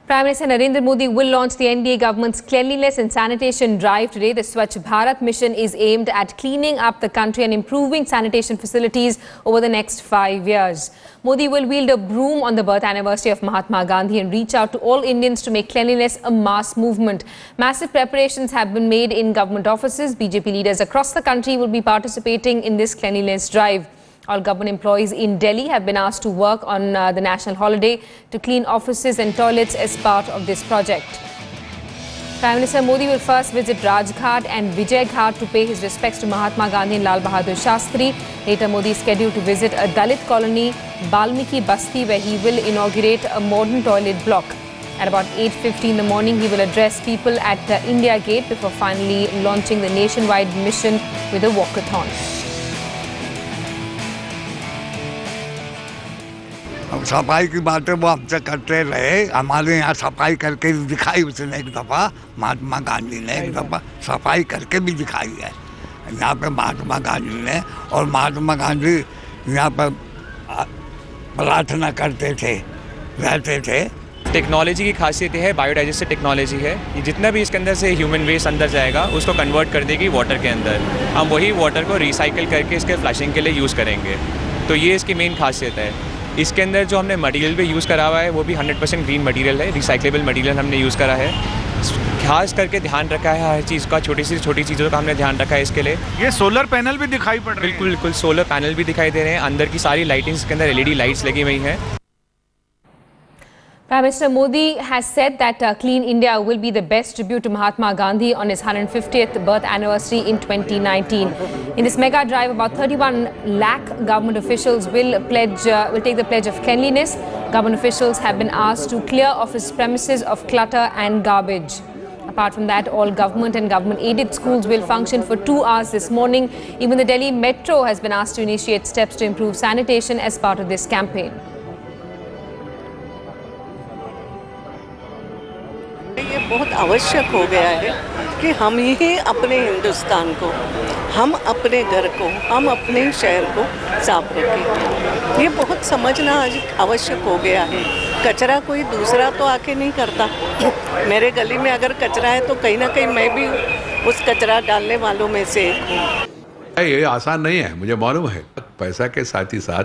Prime Minister Narendra Modi will launch the NDA government's cleanliness and sanitation drive today. The Swachh Bharat mission is aimed at cleaning up the country and improving sanitation facilities over the next 5 years. Modi will wield a broom on the birth anniversary of Mahatma Gandhi and reach out to all Indians to make cleanliness a mass movement. Massive preparations have been made in government offices. BJP leaders across the country will be participating in this cleanliness drive. All government employees in Delhi have been asked to work on the national holiday to clean offices and toilets as part of this project. Prime Minister Modi will first visit Rajghat and Vijay Ghat to pay his respects to Mahatma Gandhi and Lal Bahadur Shastri. Later, Modi is scheduled to visit a Dalit colony, Balmiki Basti, where he will inaugurate a modern toilet block. At about 8:50 in the morning, he will address people at India Gate before finally launching the nationwide mission with a walkathon. सफाई की बातें वो हमसे करते रहे। हमारे यहाँ सफाई करके भी दिखाई उसने एक दफ़ा, महात्मा गांधी ने एक दफ़ा सफाई करके भी दिखाई है यहाँ पे महात्मा गांधी ने। और महात्मा गांधी यहाँ पर प्रार्थना करते थे, रहते थे। टेक्नोलॉजी की खासियत है, बायोडाइजेस्टिव टेक्नोलॉजी है। ये जितना भी इसके अंदर से ह्यूमन वेस्ट अंदर जाएगा उसको कन्वर्ट कर देगी वाटर के अंदर। हम वही वाटर को रिसाइकिल करके इसके फ्लशिंग के लिए यूज़ करेंगे। तो ये इसकी मेन खासियत है। इसके अंदर जो हमने मटेरियल भी यूज़ करा हुआ है वो भी 100% ग्रीन मटेरियल है, रिसाइक्लेबल मटेरियल हमने यूज़ करा है। खास करके ध्यान रखा है हर चीज़ का, छोटी सी छोटी चीज़ों का हमने ध्यान रखा है इसके लिए। ये सोलर पैनल भी दिखाई पड़ रहे हैं। बिल्कुल बिल्कुल सोलर पैनल भी दिखाई दे रहे हैं। अंदर की सारी लाइटिंग्स के अंदर LED लाइट्स लगी हुई हैं। Prime Minister Modi has said that Clean India will be the best tribute to Mahatma Gandhi on his 150th birth anniversary in 2019. In this mega drive, about 31 lakh government officials will take the pledge of cleanliness. Government officials have been asked to clear office premises of clutter and garbage. Apart from that, all government and government-aided schools will function for 2 hours this morning. Even the Delhi Metro has been asked to initiate steps to improve sanitation as part of this campaign. ये बहुत आवश्यक हो गया है कि हम ही अपने हिंदुस्तान को, हम अपने घर को, हम अपने शहर को साफ रखें। ये बहुत समझना आज आवश्यक हो गया है। कचरा कोई दूसरा तो आके नहीं करता। मेरे गली में अगर कचरा है तो कहीं ना कहीं मैं भी उस कचरा डालने वालों में से एक हूँ। ये आसान नहीं है, मुझे मालूम है। पैसा के साथ ही साथ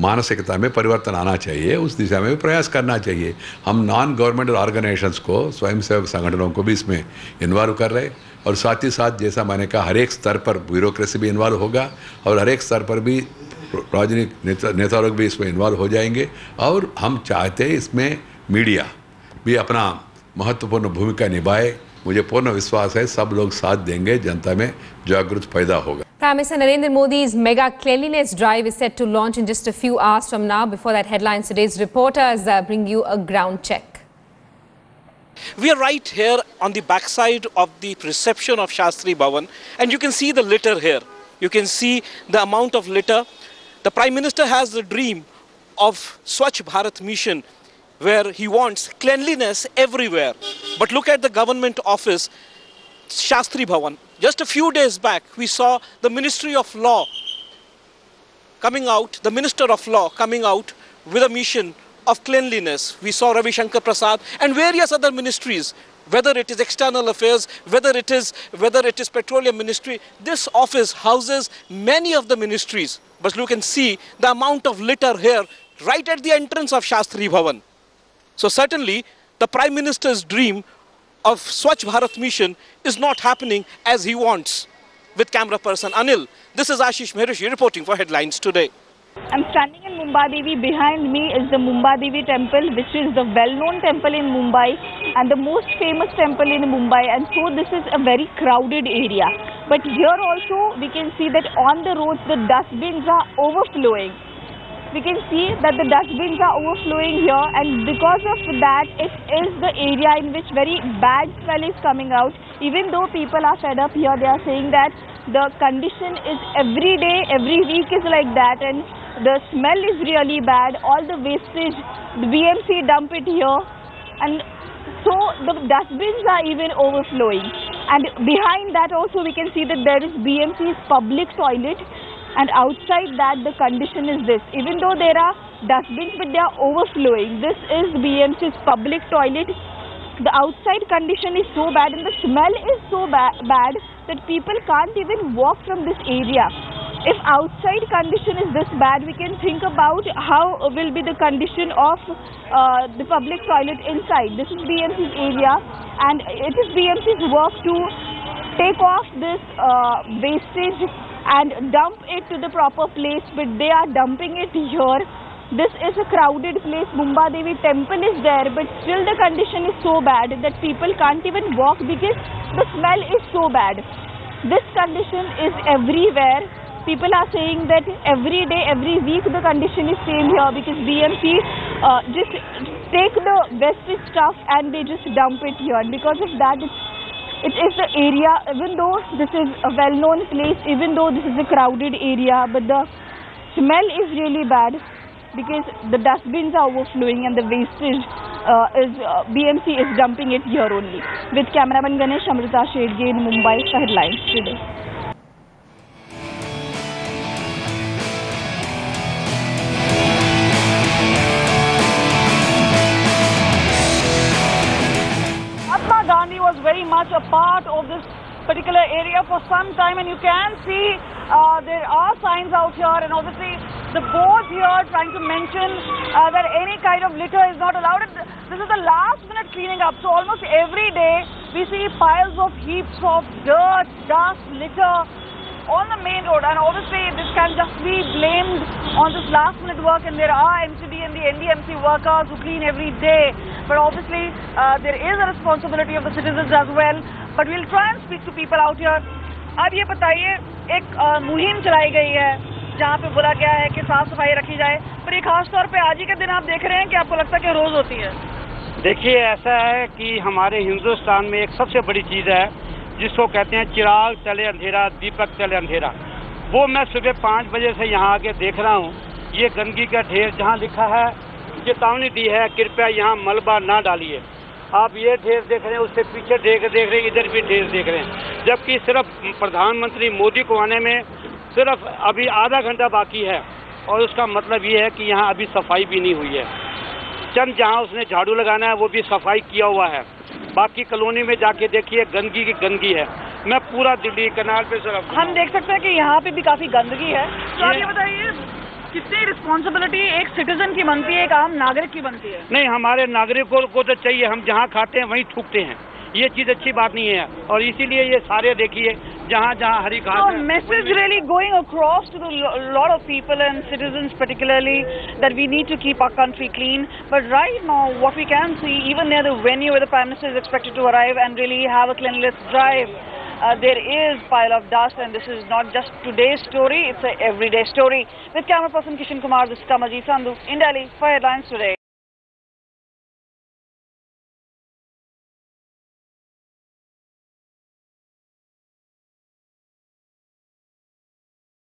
मानसिकता में परिवर्तन आना चाहिए, उस दिशा में भी प्रयास करना चाहिए। हम नॉन गवर्नमेंटल ऑर्गेनाइजेशंस को, स्वयंसेवक संगठनों को भी इसमें इन्वॉल्व कर रहे हैं। और साथ ही साथ जैसा मैंने कहा, हर एक स्तर पर ब्यूरोक्रेसी भी इन्वॉल्व होगा और हर एक स्तर पर भी राजनीतिक नेता लोग भी इसमें इन्वॉल्व हो जाएंगे। और हम चाहते हैं इसमें मीडिया भी अपना महत्वपूर्ण भूमिका निभाए। मुझे पूर्ण विश्वास है सब लोग साथ देंगे, जनता में जागरूकता पैदा होगा। Prime Minister Narendra Modi's mega cleanliness drive is set to launch in just a few hours from now. Before that, headlines today's reporters bring you a ground check. We are right here on the backside of the reception of Shastri Bhavan, and you can see the litter here. You can see the amount of litter. The Prime Minister has the dream of Swachh Bharat mission, where he wants cleanliness everywhere. But look at the government office, Shastri Bhavan. Just a few days back, we saw the Ministry of Law coming out, the Minister of Law coming out with a mission of cleanliness. We saw Ravi Shankar Prasad and various other ministries, whether it is External Affairs, whether it is Petroleum Ministry. This office houses many of the ministries. But you can see the amount of litter here, right at the entrance of Shastri Bhavan. So certainly, the Prime Minister's dream of Swachh Bharat mission is not happening as he wants. With camera person Anil, this is Ashish Mehrishi reporting for Headlines Today. I'm standing in Mumbadevi. Behind me is the Mumbadevi temple, which is the well-known temple in Mumbai and the most famous temple in Mumbai. And so this is a very crowded area. But here also we can see that on the roads the dustbins are overflowing. We can see that the dustbins are overflowing here, and because of that it is the area in which very bad smell is coming out. Even though people are fed up here, they are saying that the condition is every day, every week is like that, and the smell is really bad. All the wastage, the BMC dump it here, and so the dustbins are even overflowing. And behind that also we can see that there is BMC's public toilet, and outside that the condition is this. Even though there are dustbins, but they are overflowing. This is BMC's public toilet. The outside condition is so bad and the smell is so bad that people can't even walk from this area. If outside condition is this bad, we can think about how will be the condition of the public toilet inside. This is BMC's area, and it is BMC's work to take off this wastage and dump it to the proper place, but they are dumping it here. This is a crowded place. Mumbadevi temple is there, but still the condition is so bad that people can't even walk because the smell is so bad. This condition is everywhere. People are saying that every day, every week the condition is same here because BMC just take the wastage stuff and they just dump it here. And because of that, it is the area, even though this is a well-known place, even though this is a crowded area, but the smell is really bad because the dustbins are overflowing and the wastage BMC is dumping it here only. With cameraman Ganesh, Amrita Shedge in Mumbai for Headlines Today. Gandhi was very much a part of this particular area for some time, and you can see there are signs out here, and obviously the boards here trying to mention that any kind of litter is not allowed. This is the last minute cleaning up, so almost every day we see piles of heaps of dirt, dust, litter on the main road, and obviously this can just be blamed on this last minute work, and there are MCD and the NDMC workers who clean every day, but obviously there is a responsibility of the citizens as well. But we'll try and speak to people out here. अब ये बताइए, एक मुहिम चलाई गई है जहाँ पे बोला गया है कि साफ सफाई रखी जाए, पर ये खास तौर पे आज ही के दिन आप देख रहे हैं कि आपको लगता है कि रोज होती है? देखिए, ऐसा है कि हमारे हिंदुस्तान में एक सबसे बड़ी चीज़ है जिसको कहते हैं चिराग चले अंधेरा, दीपक चले अंधेरा। वो मैं सुबह 5 बजे से यहाँ आके देख रहा हूँ। ये गंदगी का ढेर जहाँ लिखा है, चेतावनी दी है कृपया यहाँ मलबा ना डालिए, आप ये ढेर देख रहे हैं, उससे पीछे ढेर देख रहे हैं, इधर भी ढेर देख रहे हैं, जबकि सिर्फ प्रधानमंत्री मोदी को आने में सिर्फ अभी आधा घंटा बाकी है, और उसका मतलब ये है कि यहाँ अभी सफाई भी नहीं हुई है। चंद जहाँ उसने झाड़ू लगाना है वो भी सफाई किया हुआ है, बाकी कॉलोनी में जाके देखिए गंदगी की गंदगी है। मैं पूरा दिल्ली कनाल पे सिर्फ हम देख सकते हैं कि यहाँ पे भी काफी गंदगी है। तो आप ये बताइए, कितनी रिस्पॉन्सिबिलिटी एक सिटीजन की बनती है, एक आम नागरिक की बनती है? नहीं, हमारे नागरिकों को तो चाहिए, हम जहाँ खाते हैं वहीं थूकते हैं, ये चीज़ अच्छी बात नहीं है, और इसीलिए ये सारे देखिए जहाँ जहाँ हरी घास है। Message really going across to a lot of people and citizens particularly that we need to keep our country clean. But right now what we can see, even near the venue where the Prime Minister is expected to arrive and really have a cleanliness drive, there is pile of dust, and this is not just today's story, it's an everyday story. With camera person Kishan Kumar, this is Kamaljeet Sandhu in Delhi for Headlines Today.